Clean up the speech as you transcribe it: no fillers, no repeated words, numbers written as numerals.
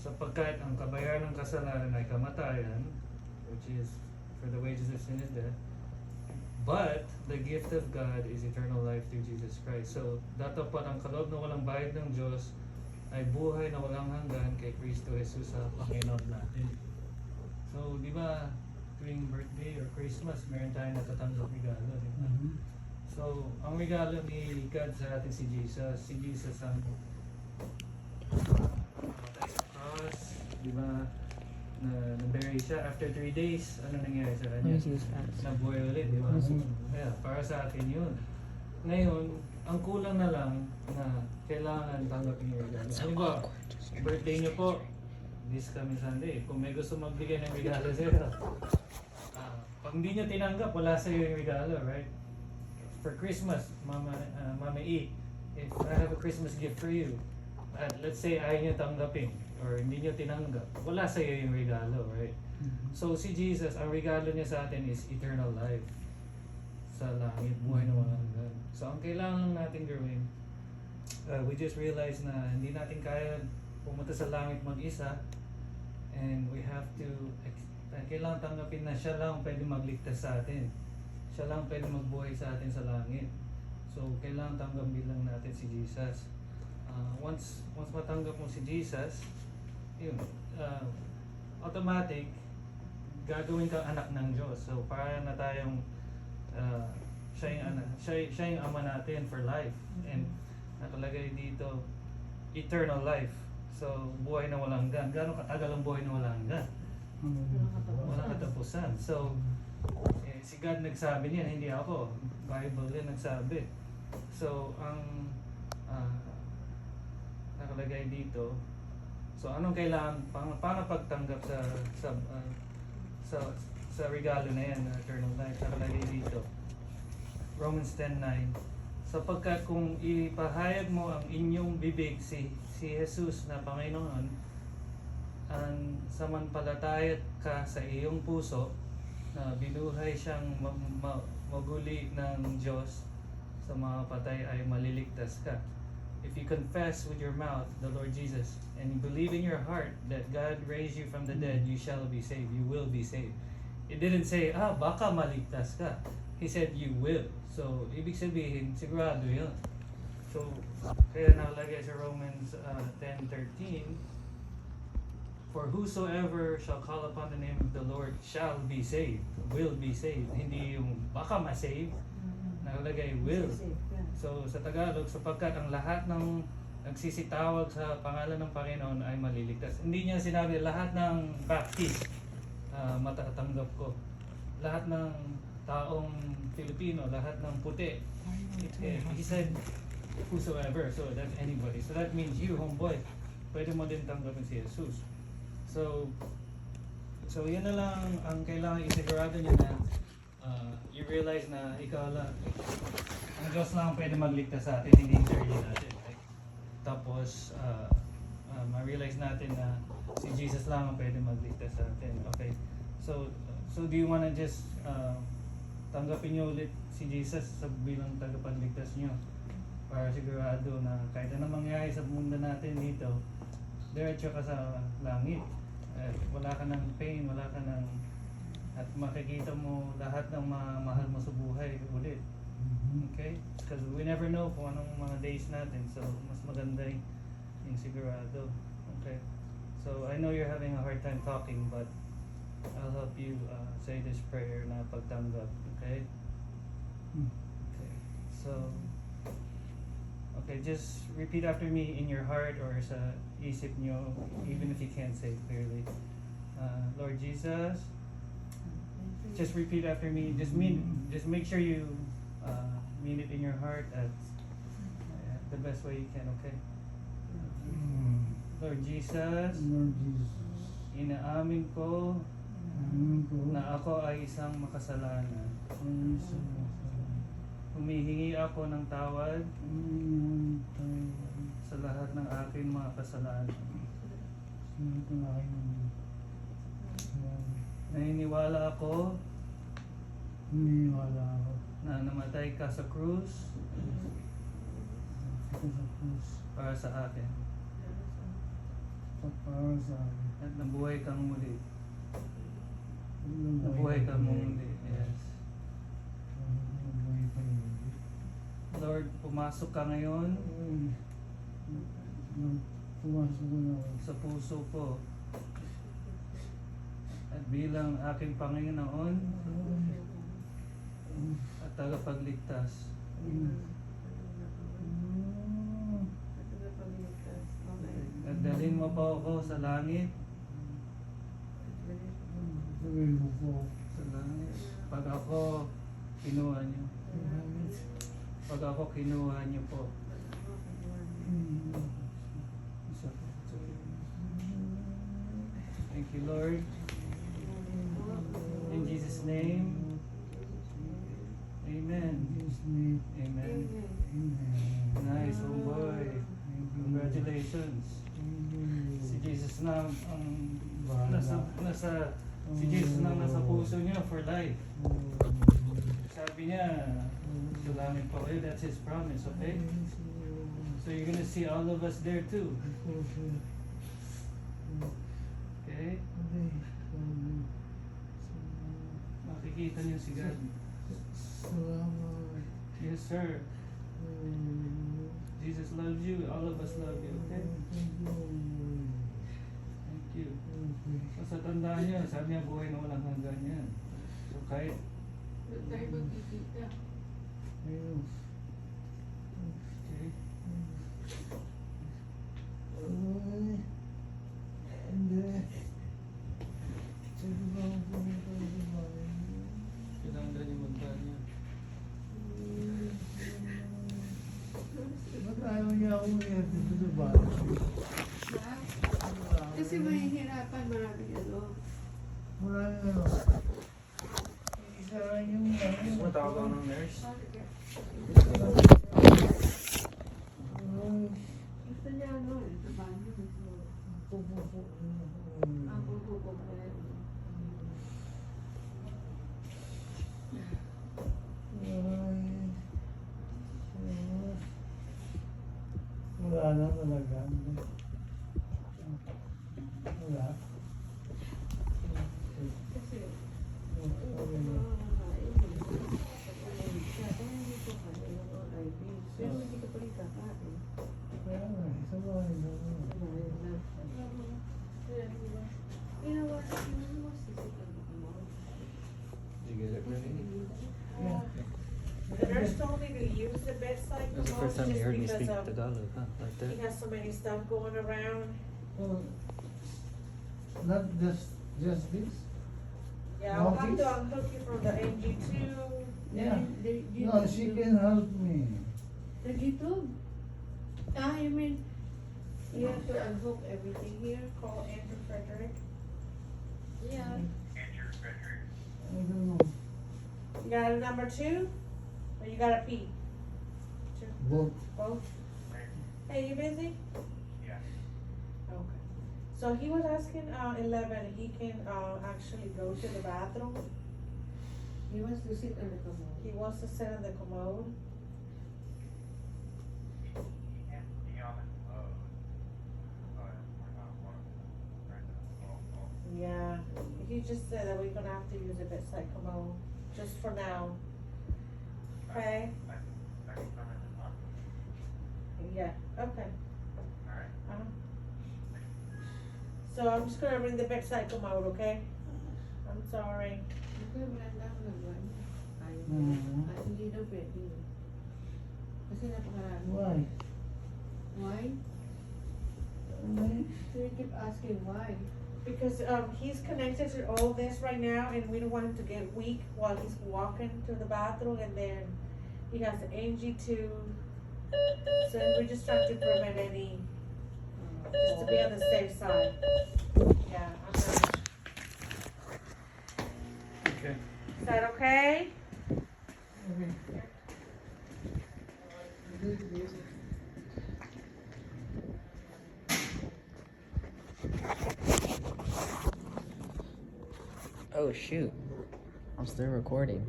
Sapagkat ang kabayaran ng kasalanan ay kamatayan, which is for the wages of sin is death. But the gift of God is eternal life through Jesus Christ. So, datapwat ang kaloob na walang bayad ng Diyos ay buhay na walang hanggan kay Kristo Jesus sa Panginoon natin. So, di ba, tuwing birthday or Christmas, meron tayong natatanggap regalo, di ba? So, ang regalo ni God sa atin si Jesus. Si Jesus ang namatay sa cross, di ba? Na-bury siya. After 3 days, ano nangyari sa kanya? Nabuhay ulit, di ba? Yeah, para sa atin yun. Ngayon, ang kulang na lang na kailangan tanggapin yung regalo. Ano ba? Birthday niyo po, this coming Sunday. Kung may gusto magbigay ng regalo sa'yo, pag hindi niyo tinanggap, wala sa'yo yung regalo, right? For Christmas, Mama E, if I have a Christmas gift for you, at let's say ayaw niyo tanggapin or hindi niyo tinanggap, wala sa iyo yung regalo, right? So si Jesus, ang regalo niya sa atin is eternal life sa langit, buhay na walang hanggan. So ang kailangan lang natin gawin, we just realize na hindi natin kaya pumunta sa langit mag-isa, and we have to kailangan tanggapin na siya lang pwede magligtas sa atin. Siya lang pwede magbuhay sa atin sa langit. So kailangan tanggapin lang natin si Jesus. Once matanggap mo si Jesus, yun, automatic gagawin kang anak ng Diyos. So para na tayong siya yung ama natin for life, and nakalagay dito eternal life. So buhay na walang hanggan. Gaano katagal ang buhay na walang hanggan? Walang katapusan. So si God nagsabi niyan, hindi ako. Bible din nagsabi. So ang nakalagay dito. So anong kailangan paano pagtanggap sa regalo na yan, eternal life? Nakalagay dito. Romans 10:9. Sapagkat kung ipahayag mo ang inyong bibig si Jesus na Panginoon, ang samanpalatayat ka sa iyong puso na binuhay siyang maguli ng Diyos sa mga patay, ay maliligtas ka. If you confess with your mouth the Lord Jesus and you believe in your heart that God raised you from the dead, you shall be saved. You will be saved. It didn't say, baka maligtas ka. He said, you will. So, ibig sabihin, sigurado yun. So, kaya nakalagay sa Romans 10:13, for whosoever shall call upon the name of the Lord shall be saved, will be saved. Hindi yung baka ma-save, nakalagay will. So sa Tagalog, sapagkat ang lahat ng nagsisitawag sa pangalan ng Panginoon ay maliligtas. Hindi niya sinabi lahat ng Baptist matatanggap ko. Lahat ng taong Filipino, lahat ng puti. He said whosoever, so that's anybody. So that means you, homeboy, pwede mo din tanggapin si Jesus. So yan na lang ang kailangan isigurado niya, na you realize na ikaw lang, ang Diyos lang pwede magligtas sa atin, hindi yung sarili natin. Right? Tapos ma-realize natin na si Jesus lang ang pwede magligtas sa atin. Okay, so do you wanna just tanggapin niyo ulit si Jesus sa bilang tagapagligtas niyo, para sigurado na kahit anong mangyari sa mundo natin dito, diretso ka sa langit. Wala ka ng pain, wala ka ng, at makikita mo lahat ng mahal mo sa buhay ulit. Okay? Because we never know kung anong mga days natin, so mas maganda yung sigurado. Okay? So I know you're having a hard time talking, but I'll help you say this prayer na pagtanggap. Okay? Okay. So just repeat after me in your heart or sa isip nyo, even if you can't say it clearly. Lord Jesus, just repeat after me. Just make sure you mean it in your heart at the best way you can, okay? Lord Jesus, inaamin ko na ako ay isang makasalanan. Humihingi ako ng tawad sa lahat ng aking mga kasalanan. Naniniwala ako na namatay ka sa krus para sa akin. para sa akin. At nabuhay kang muli. Nabuhay Nabuhay pa kang rin. muli. Yes. Nabuhay pa rin. Lord, pumasok ka ngayon Ay, pumasok ko na ako. sa puso ko. At bilang aking Panginoon at tagapagligtas. At dalhin mo pa ako sa langit. Sabihin mo po. Sa langit. Pag ako kinuha niyo. Pag ako kinuha niyo po. Isa po. Thank you, Lord. In Jesus' name. Amen. Yes, me. Amen. Amen. Nice, homeboy. Thank you. Congratulations. Thank you. Si Jesus na ang Bahala. si Jesus na nasa puso niya for life. Sabi niya, sa langit pa kayo, that's His promise, okay? So you're gonna see all of us there too. Okay? Makikita niyo si God. Salamat. Yes, sir. Jesus loves you. All of us love you, okay? Thank you. So sa tandaan niyo, sabi niya buhay na walang hanggan yan. So kahit Doon tayo magkikita. Ayun. okay, Ay. Hindi. Sige ba ang pumunta sa bahay? kailangan yung magdaan niya. Ba't ayaw niya ako umiyak dito sa bahay? Kasi mahihirapan, maraming ano. Maraming ano. Isa lang yung Matawag ako ng nurse. Ay. Gusto niya ano eh, sa banyo. Ang bubuko ko yan. Wala na talaga. Wala. Kasi, Okay na. pero hindi ka pa rin kakain. Kaya nga, isa ba kayo na? Did you get it ready? Yeah. The nurse told me to use the bedside That's the commode first time just you heard me because speak of Tagalog, huh? Like he that? has so many stuff going around. Well, not just this? Yeah, I'll have Office? to unhook you from the NG2. Yeah. No, she can help me. The YouTube? Ah, you mean, you have to unhook everything here? Call Andrew Frederick. Yeah. I don't know. You got a number 2? Or you got a P? Two. Both. Both? Hey, you busy? Yeah. Okay. So he was asking 11, he can actually go to the bathroom. He wants to sit on the commode. He wants to sit on the commode. He can't be on the commode, but we're not one of them right now. Yeah, he just said that we're gonna have to use a bedside commode, just for now. Okay? I can come in and talk, Yeah, okay. alright? So I'm just gonna bring the bedside commode, okay? I'm sorry. Okay, wala na ako nagawa niya. Ayaw Mhm. niya. Ah, hindi daw pwede. Kasi napakarami. Why? Why? Why? So you keep asking why. Because he's connected to all this right now, and we don't want him to get weak while he's walking to the bathroom, and then he has an NG2. So we're just trying to prevent any, just to be on the safe side. Yeah, I'm gonna, Okay. is that okay? Okay. Oh shoot. I'm still recording.